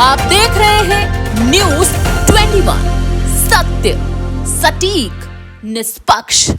आप देख रहे हैं न्यूज 21, सत्य सटीक निष्पक्ष।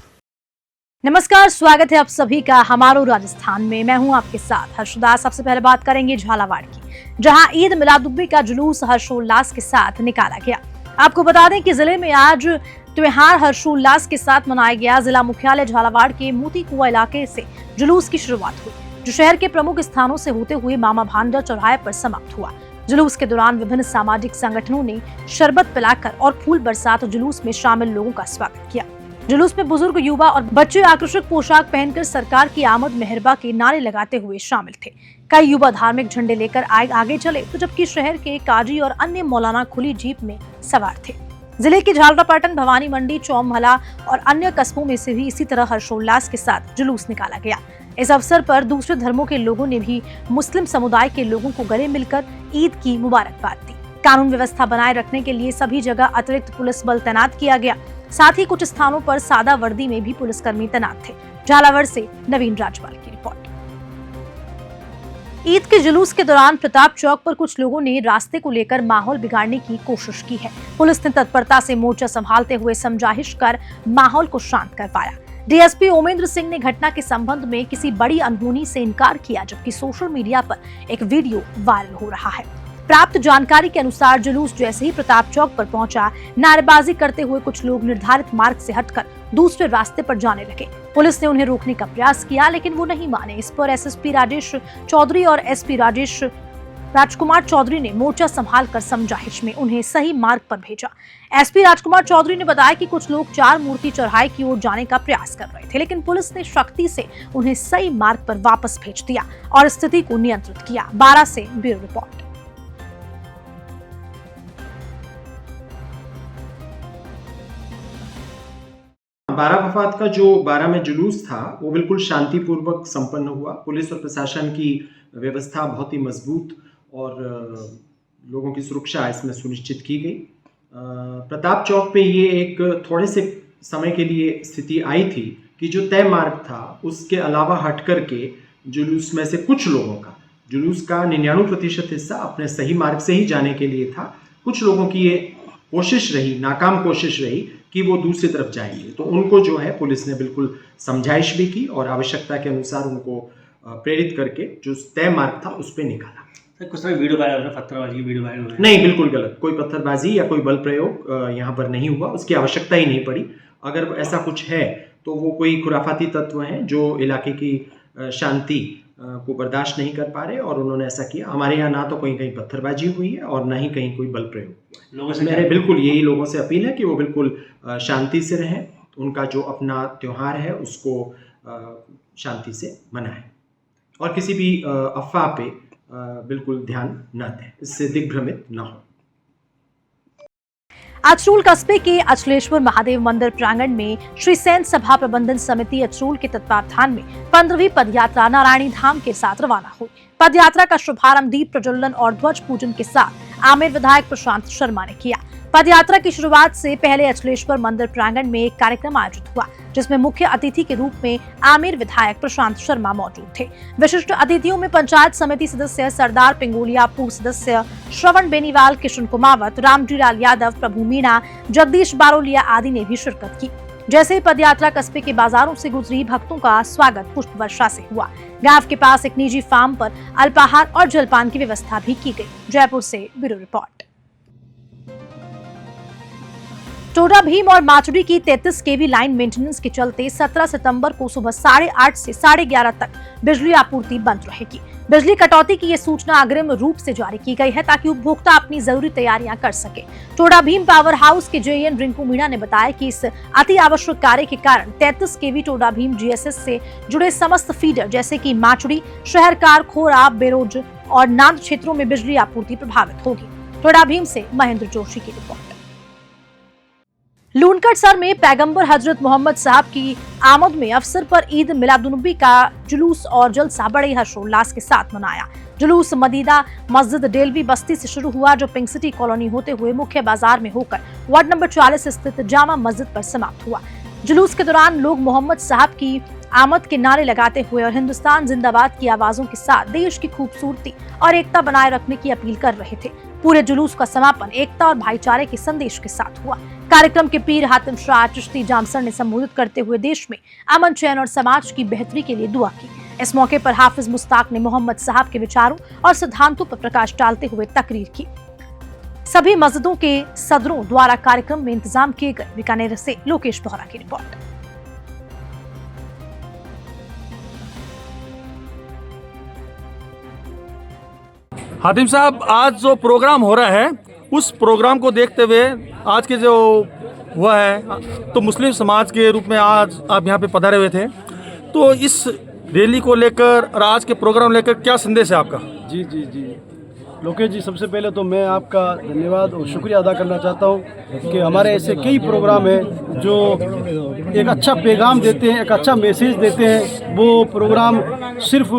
नमस्कार, स्वागत है आप सभी का हमारो राजस्थान में। मैं हूं आपके साथ हर्षदास। सबसे पहले बात करेंगे झालावाड़ की, जहां ईद मिलादुन्नबी का जुलूस हर्षोल्लास के साथ निकाला गया। आपको बता दें कि जिले में आज त्योहार हर्षोल्लास के साथ मनाया गया। जिला मुख्यालय झालावाड़ के मोती कुआं इलाके से जुलूस की शुरुआत हुई, जो शहर के प्रमुख स्थानों से होते हुए मामा भांडा चौराहे पर समाप्त हुआ। जुलूस के दौरान विभिन्न सामाजिक संगठनों ने शरबत पिलाकर और फूल बरसात जुलूस में शामिल लोगों का स्वागत किया। जुलूस में बुजुर्ग, युवा और बच्चे आकर्षक पोशाक पहनकर सरकार की आमद मेहरबा के नारे लगाते हुए शामिल थे। कई युवा धार्मिक झंडे लेकर आगे चले, तो जबकि शहर के काजी और अन्य मौलाना खुली जीप में सवार थे। जिले की झालरापाटन, भवानी मंडी, चौमहला और अन्य कस्बों में से भी इसी तरह हर्षोल्लास के साथ जुलूस निकाला गया। इस अवसर पर दूसरे धर्मों के लोगों ने भी मुस्लिम समुदाय के लोगों को गले मिलकर ईद की मुबारकबाद दी। कानून व्यवस्था बनाए रखने के लिए सभी जगह अतिरिक्त पुलिस बल तैनात किया गया। साथ ही कुछ स्थानों पर सादा वर्दी में भी पुलिसकर्मी तैनात थे। झालावाड़ से नवीन राजपाल की रिपोर्ट। ईद के जुलूस के दौरान प्रताप चौक पर कुछ लोगों ने रास्ते को लेकर माहौल बिगाड़ने की कोशिश की है। पुलिस ने तत्परता से मोर्चा संभालते हुए समझाइश कर माहौल को शांत करवाया। डीएसपी ओमेंद्र सिंह ने घटना के संबंध में किसी बड़ी अनहोनी से इनकार किया, जबकि सोशल मीडिया पर एक वीडियो वायरल हो रहा है। प्राप्त जानकारी के अनुसार जुलूस जैसे ही प्रताप चौक पर पहुंचा, नारेबाजी करते हुए कुछ लोग निर्धारित मार्ग से हटकर दूसरे रास्ते पर जाने लगे। पुलिस ने उन्हें रोकने का प्रयास किया, लेकिन वो नहीं माने। इस पर एसएसपी राजेश चौधरी और एसपी राजकुमार चौधरी ने मोर्चा संभालकर समझाइश में उन्हें सही मार्ग पर भेजा। एसपी राजकुमार चौधरी ने बताया कि कुछ लोग चार मूर्ति चौराहे की ओर जाने का प्रयास कर रहे थे, लेकिन पुलिस ने शक्ति से उन्हें सही मार्ग पर वापस भेज दिया और स्थिति को नियंत्रित किया। 12 से ब्यूरो रिपोर्ट। बारह वफात का जो 12 में जुलूस था वो बिल्कुल शांतिपूर्वक संपन्न हुआ। पुलिस और प्रशासन की व्यवस्था बहुत ही मजबूत और लोगों की सुरक्षा इसमें सुनिश्चित की गई। प्रताप चौक पे ये एक थोड़े से समय के लिए स्थिति आई थी कि जो तय मार्ग था उसके अलावा हट करके जुलूस में से कुछ लोगों का, जुलूस का 99% हिस्सा अपने सही मार्ग से ही जाने के लिए था। कुछ लोगों की ये कोशिश रही, नाकाम कोशिश रही कि वो दूसरी तरफ जाएंगे, तो उनको जो है पुलिस ने बिल्कुल समझाइश भी की और आवश्यकता के अनुसार उनको प्रेरित करके जो तय मार्ग था उस पर निकाला। कुछ तरह वीडियो वायरल हो रहा है, पत्थरबाजी वीडियो वायरल हो रहा है। नहीं, बिल्कुल गलत। कोई पत्थरबाजी या कोई बल प्रयोग यहाँ पर नहीं हुआ, उसकी आवश्यकता ही नहीं पड़ी। अगर ऐसा कुछ है तो वो कोई खुराफाती तत्व हैं जो इलाके की शांति को बर्दाश्त नहीं कर पा रहे और उन्होंने ऐसा किया। हमारे यहाँ ना तो कहीं पत्थरबाजी हुई है और ना ही कहीं कोई बल प्रयोग हुआ है। मेरे बिल्कुल यही लोगों से अपील है कि वो बिल्कुल शांति से रहें, उनका जो अपना त्योहार है उसको शांति से मनाएं और किसी भी अफवाह पे बिल्कुल ध्यान न दें, इससे दिग्भ्रमित न हो। अचरूल कस्बे के अचलेश्वर महादेव मंदिर प्रांगण में श्री सेन सभा प्रबंधन समिति अचरूल के तत्वावधान में 15वीं पदयात्रा नारायणी धाम के साथ रवाना हुई। पदयात्रा का शुभारंभ दीप प्रज्वलन और ध्वज पूजन के साथ आमेर विधायक प्रशांत शर्मा ने किया। पदयात्रा की शुरुआत से पहले अचलेश्वर मंदिर प्रांगण में एक कार्यक्रम आयोजित हुआ, जिसमें मुख्य अतिथि के रूप में आमेर विधायक प्रशांत शर्मा मौजूद थे। विशिष्ट अतिथियों में पंचायत समिति सदस्य सरदार पिंगोलिया, पूर्व सदस्य श्रवण बेनीवाल, किशन कुमावत, रामजी लाल यादव, प्रभु मीणा, जगदीश बारोलिया आदि ने भी शिरकत की। जैसे ही पदयात्रा कस्बे के बाजारों से गुजरी, भक्तों का स्वागत पुष्प वर्षा से हुआ। गांव के पास एक निजी फार्म पर अल्पाहार और जलपान की व्यवस्था भी की गई। जयपुर से ब्यूरो रिपोर्ट। टोडा भीम और माचुरी की 33 केवी लाइन मेंटेनेंस के चलते 17 सितंबर को सुबह 8:30 से 11:30 तक बिजली आपूर्ति बंद रहेगी। बिजली कटौती की ये सूचना अग्रिम रूप से जारी की गई है ताकि उपभोक्ता अपनी जरूरी तैयारियां कर सके। टोडा भीम पावर हाउस के जेएन रिंकू मीणा ने बताया कि इस अति आवश्यक कार्य के कारण 33 केवी टोडा भीम जीएसएस से जुड़े समस्त फीडर जैसे कि माचुरी, शहरकार, खोरा, बेरोज और नांद क्षेत्रों में बिजली आपूर्ति प्रभावित होगी। टोडा भीम से महेंद्र जोशी की रिपोर्ट। लूनकटसर में पैगंबर हजरत मोहम्मद साहब की आमद में अवसर पर ईद मिलादुन्नबी का जुलूस और जलसा बड़े हर्षोल्लास के साथ मनाया। जुलूस मदीना मस्जिद डेलवी बस्ती से शुरू हुआ, जो पिंक सिटी कॉलोनी होते हुए मुख्य बाजार में होकर वार्ड नंबर 40 स्थित जामा मस्जिद पर समाप्त हुआ। जुलूस के दौरान लोग मोहम्मद साहब की आमद के नारे लगाते हुए और हिंदुस्तान जिंदाबाद की आवाजों के साथ देश की खूबसूरती और एकता बनाए रखने की अपील कर रहे थे। पूरे जुलूस का समापन एकता और भाईचारे के संदेश के साथ हुआ। कार्यक्रम के पीर हातिम शाह चिश्ती जामसर ने संबोधित करते हुए देश में अमन, चैन और समाज की बेहतरी के लिए दुआ की। इस मौके पर हाफिज मुश्ताक ने मोहम्मद साहब के विचारों और सिद्धांतों पर प्रकाश डालते हुए तकरीर की। सभी मस्जिदों के सदरों द्वारा कार्यक्रम में इंतजाम किए गए। बीकानेर से लोकेश बोहरा की रिपोर्ट। हातिम साहब, आज जो प्रोग्राम हो रहा है उस प्रोग्राम को देखते हुए आज के जो हुआ है, तो मुस्लिम समाज के रूप में आज आप यहाँ पे पधारे हुए थे, तो इस रैली को लेकर और आज के प्रोग्राम लेकर क्या संदेश है आपका? जी जी जी लोकेश जी, सबसे पहले तो मैं आपका धन्यवाद और शुक्रिया अदा करना चाहता हूँ कि हमारे ऐसे कई प्रोग्राम हैं जो एक अच्छा पैगाम देते हैं, एक अच्छा मैसेज देते हैं। वो प्रोग्राम सिर्फ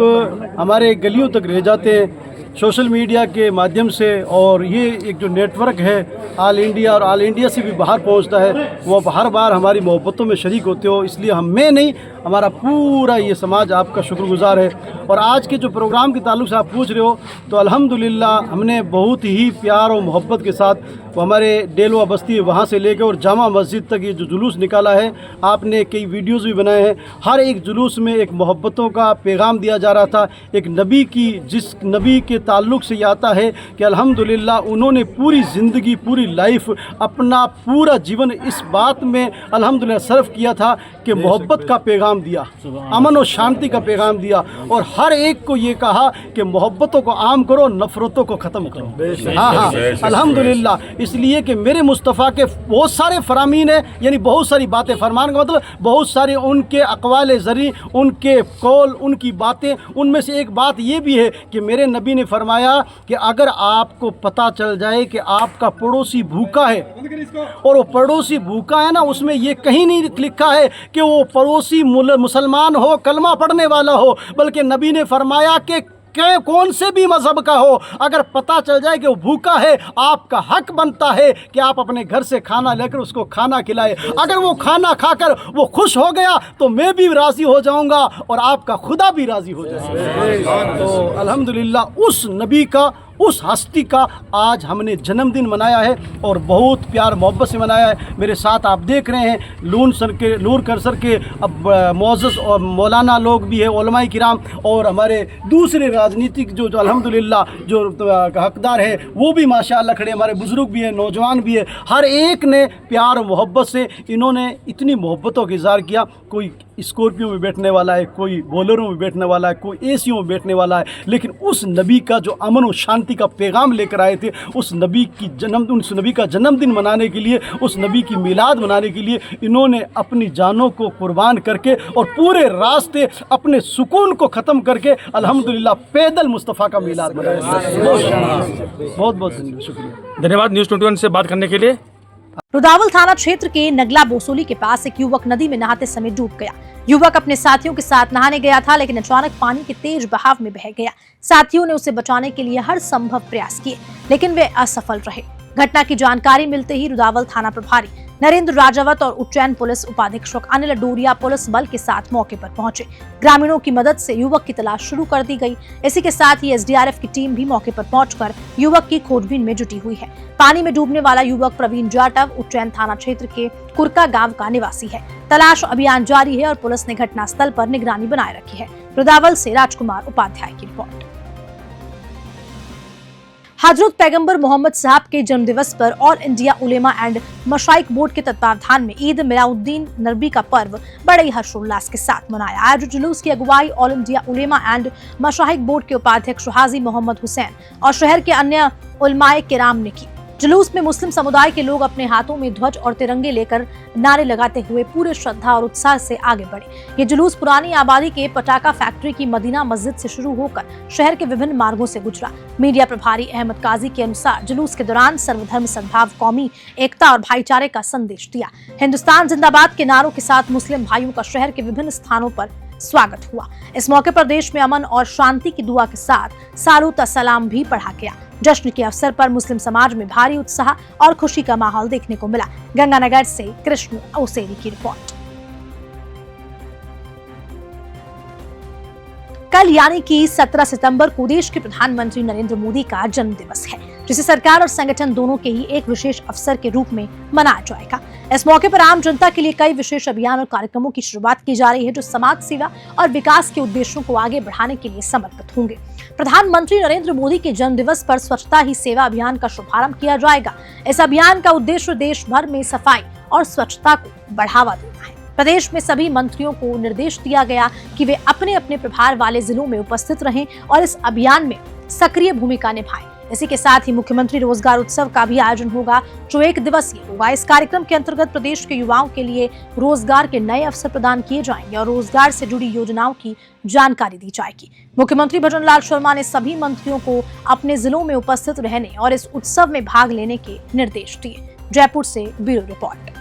हमारे गलियों तक रह जाते हैं सोशल मीडिया के माध्यम से, और ये एक जो नेटवर्क है ऑल इंडिया और ऑल इंडिया से भी बाहर पहुंचता है, वो आप हर बार हमारी मोहब्बतों में शरीक होते हो। इसलिए मैं नहीं, हमारा पूरा ये समाज आपका शुक्रगुजार है। और आज के जो प्रोग्राम के ताल्लुक से आप पूछ रहे हो, तो अल्हम्दुलिल्लाह हमने बहुत ही प्यार और मोहब्बत के साथ वो हमारे डेलवा बस्ती वहाँ से लेकर और जामा मस्जिद तक ये जो जुलूस निकाला है, आपने कई वीडियोज़ भी बनाए हैं। हर एक जुलूस में एक मोहब्बतों का पैगाम दिया जा रहा था, एक नबी की, जिस नबी के ताल्लुक़ से ये आता है कि अल्हम्दुलिल्लाह उन्होंने पूरी ज़िंदगी, पूरी लाइफ, अपना पूरा जीवन इस बात में अल्हम्दुलिल्लाह सर्फ किया था कि मोहब्बत का पैगाम दिया, अमन और शांति का पैगाम दिया, और हर एक को ये कहा कि मोहब्बतों को आम करो, नफ़रतों को ख़त्म करो। हाँ हाँ, अल्हम्दुलिल्लाह। इसलिए कि मेरे मुस्तफ़ा के बहुत सारे फरामीन हैं, यानी बहुत सारी बातें, फरमान का मतलब बहुत सारे उनके अक़वाल ज़री, उनके कौल, उनकी बातें। उनमें से एक बात ये भी है कि मेरे नबी ने फरमाया कि अगर आपको पता चल जाए कि आपका पड़ोसी भूखा है, और वो पड़ोसी भूखा है ना, उसमें ये कहीं नहीं लिखा है कि वो पड़ोसी मुसलमान हो, कलमा पढ़ने वाला हो, बल्कि नबी ने फरमाया कि कौन से भी मजहब का हो, अगर पता चल जाए कि वो भूखा है, आपका हक बनता है कि आप अपने घर से खाना लेकर उसको खाना खिलाए। अगर वो खाना खाकर वो खुश हो गया तो मैं भी राज़ी हो जाऊंगा और आपका खुदा भी राज़ी हो जाएगा। तो अल्हम्दुलिल्लाह उस नबी का, उस हस्ती का आज हमने जन्मदिन मनाया है और बहुत प्यार मोहब्बत से मनाया है। मेरे साथ आप देख रहे हैं नूर करसर के अब मोअज़्ज़ज़ और मौलाना लोग भी हैं, उलमाए किराम, और हमारे दूसरे राजनीतिक जो अल्हम्दुलिल्लाह जो हकदार है वो भी माशाअल्लाह खड़े, हमारे बुज़ुर्ग भी हैं, नौजवान भी है। हर एक ने प्यार और मोहब्बत से, इन्होंने इतनी मोहब्बतों का इज़हार किया। कोई स्कॉर्पियो में बैठने वाला है, कोई बोलेरो में बैठने वाला है, कोई एसीओ में बैठने वाला है, लेकिन उस नबी का जो अमन और शांति का पैगाम लेकर आए थे, उस नबी का जन्मदिन मनाने के लिए, उस नबी की मिलाद मनाने के लिए इन्होंने अपनी जानों को कुर्बान करके और पूरे रास्ते अपने सुकून को ख़त्म करके अल्हम्दुलिल्लाह पैदल मुस्तफ़ा का मिलाद मनाया। बहुत बहुत शुक्रिया, धन्यवाद न्यूज़ 21 से बात करने के लिए। रुदावल थाना क्षेत्र के नगला बोसोली के पास एक युवक नदी में नहाते समय डूब गया। युवक अपने साथियों के साथ नहाने गया था, लेकिन अचानक पानी के तेज बहाव में बह गया। साथियों ने उसे बचाने के लिए हर संभव प्रयास किए, लेकिन वे असफल रहे। घटना की जानकारी मिलते ही रुदावल थाना प्रभारी नरेंद्र राजावत और उज्जैन पुलिस उपाधीक्षक अनिल डोरिया पुलिस बल के साथ मौके पर पहुंचे। ग्रामीणों की मदद से युवक की तलाश शुरू कर दी गई। इसी के साथ ही एसडीआरएफ की टीम भी मौके पर पहुंचकर युवक की खोजबीन में जुटी हुई है। पानी में डूबने वाला युवक प्रवीण जाटव उज्जैन थाना क्षेत्र के कुरका गांव का निवासी है। तलाश अभियान जारी है और पुलिस ने घटनास्थल पर निगरानी बनाए रखी है। रुदावल से राजकुमार उपाध्याय की रिपोर्ट। हजरत पैगंबर मोहम्मद साहब के जन्मदिवस पर all India Ulema and Mashaikh board के तत्वावधान में ईद मिलादुद्दीन नबी का पर्व बड़े ही हर्षोल्लास के साथ मनाया। आयोजित जुलूस की अगुवाई all India Ulema and Mashaikh board के उपाध्यक्ष हाजी मोहम्मद हुसैन और शहर के अन्य उलमाए किराम ने की। जुलूस में मुस्लिम समुदाय के लोग अपने हाथों में ध्वज और तिरंगे लेकर नारे लगाते हुए पूरे श्रद्धा और उत्साह से आगे बढ़े। ये जुलूस पुरानी आबादी के पटाखा फैक्ट्री की मदीना मस्जिद से शुरू होकर शहर के विभिन्न मार्गों से गुजरा। मीडिया प्रभारी अहमद काजी के अनुसार जुलूस के दौरान सर्वधर्म सद्भाव, कौमी एकता और भाईचारे का संदेश दिया। हिंदुस्तान जिंदाबाद के नारों के साथ मुस्लिम भाइयों का शहर के विभिन्न स्थानों पर स्वागत हुआ। इस मौके पर देश में अमन और शांति की दुआ के साथ सारूत सलाम भी पढ़ा गया। जश्न के अवसर पर मुस्लिम समाज में भारी उत्साह और खुशी का माहौल देखने को मिला। गंगानगर से कृष्ण ओसेरी की रिपोर्ट। कल यानी कि 17 सितंबर को देश के प्रधानमंत्री नरेंद्र मोदी का जन्म दिवस है। जिसे सरकार और संगठन दोनों के ही एक विशेष अवसर के रूप में मनाया जाएगा। इस मौके पर आम जनता के लिए कई विशेष अभियान और कार्यक्रमों की शुरुआत की जा रही है, जो समाज सेवा और विकास के उद्देश्यों को आगे बढ़ाने के लिए समर्पित होंगे। प्रधानमंत्री नरेंद्र मोदी के जन्म दिवस पर स्वच्छता ही सेवा अभियान का शुभारंभ किया जाएगा। इस अभियान का उद्देश्य देश भर में सफाई और स्वच्छता को बढ़ावा देना है। प्रदेश में सभी मंत्रियों को निर्देश दिया गया कि वे अपने अपने प्रभार वाले जिलों में उपस्थित रहें और इस अभियान में सक्रिय भूमिका निभाएं। इसी के साथ ही मुख्यमंत्री रोजगार उत्सव का भी आयोजन होगा, जो 1 दिवसीय होगा। इस कार्यक्रम के अंतर्गत प्रदेश के युवाओं के लिए रोजगार के नए अवसर प्रदान किए जाएंगे और रोजगार से जुड़ी योजनाओं की जानकारी दी जाएगी। मुख्यमंत्री भजनलाल शर्मा ने सभी मंत्रियों को अपने जिलों में उपस्थित रहने और इस उत्सव में भाग लेने के निर्देश दिए। जयपुर से ब्यूरो रिपोर्ट।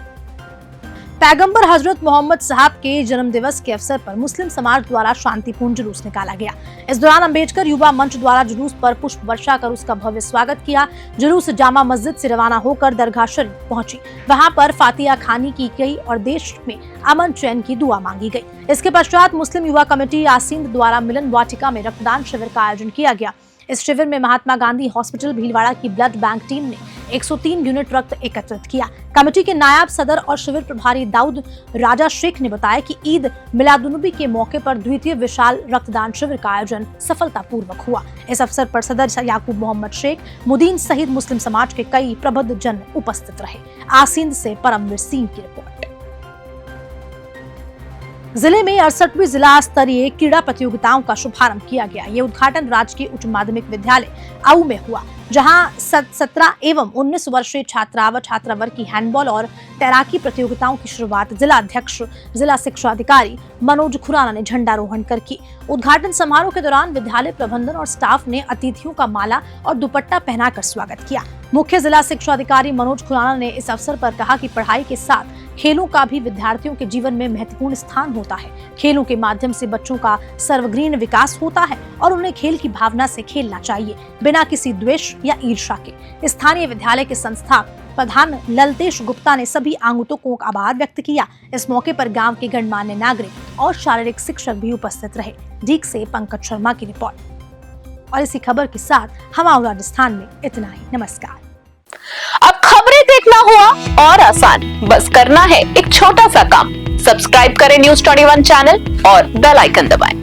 पैगंबर हजरत मोहम्मद साहब के जन्म दिवस के अवसर पर मुस्लिम समाज द्वारा शांतिपूर्ण जुलूस निकाला गया। इस दौरान अंबेडकर युवा मंच द्वारा जुलूस पर पुष्प वर्षा कर उसका भव्य स्वागत किया। जुलूस जामा मस्जिद से रवाना होकर दरगाह शरीफ पहुंची। वहां पर फातिहा खानी की गई और देश में अमन चैन की दुआ मांगी गई। इसके पश्चात मुस्लिम युवा कमेटी आसींद द्वारा मिलन वाटिका में रक्तदान शिविर का आयोजन किया गया। इस शिविर में महात्मा गांधी हॉस्पिटल भीलवाड़ा की ब्लड बैंक टीम ने 103 यूनिट रक्त एकत्रित किया। कमेटी के नायब सदर और शिविर प्रभारी दाऊद राजा शेख ने बताया कि ईद मिलादुन्नबी के मौके पर द्वितीय विशाल रक्तदान शिविर का आयोजन सफलतापूर्वक हुआ। इस अवसर पर सदर याकूब मोहम्मद शेख, मुदीन सहित मुस्लिम समाज के कई प्रबुद्ध जन उपस्थित रहे। आसींद से परमवीर सिंह की रिपोर्ट। जिले में 68वीं जिला स्तरीय क्रीड़ा प्रतियोगिताओं का शुभारंभ किया गया। ये उद्घाटन राजकीय उच्च माध्यमिक विद्यालय आऊ में हुआ, जहां 17 एवं 19 वर्षीय छात्रा व छात्रावर्ग की हैंडबॉल और तैराकी प्रतियोगिताओं की शुरुआत जिला अध्यक्ष जिला शिक्षा अधिकारी मनोज खुराना ने झंडारोहण कर की। उद्घाटन समारोह के दौरान विद्यालय प्रबंधन और स्टाफ ने अतिथियों का माला और दुपट्टा पहनाकर स्वागत किया। मुख्य जिला शिक्षा अधिकारी मनोज खुराना ने इस अवसर पर कहा कि पढ़ाई के साथ खेलों का भी विद्यार्थियों के जीवन में महत्वपूर्ण स्थान होता है। खेलों के माध्यम से बच्चों का सर्वग्रीण विकास होता है और उन्हें खेल की भावना से खेलना चाहिए, बिना किसी द्वेष या ईर्ष्या के। स्थानीय विद्यालय के संस्थापक प्रधान ललतेश गुप्ता ने सभी आगंतुकों का आभार व्यक्त किया। इस मौके पर गांव के गणमान्य नागरिक और शारीरिक शिक्षक भी उपस्थित रहे। डीक से पंकज शर्मा की रिपोर्ट। और इसी खबर के साथ हमारे राजस्थान में इतना ही। नमस्कार। अब खबरें देखना हुआ और आसान, बस करना है एक छोटा सा काम। सब्सक्राइब करें न्यूज़ 21 चैनल और बेल आइकन दबाएं।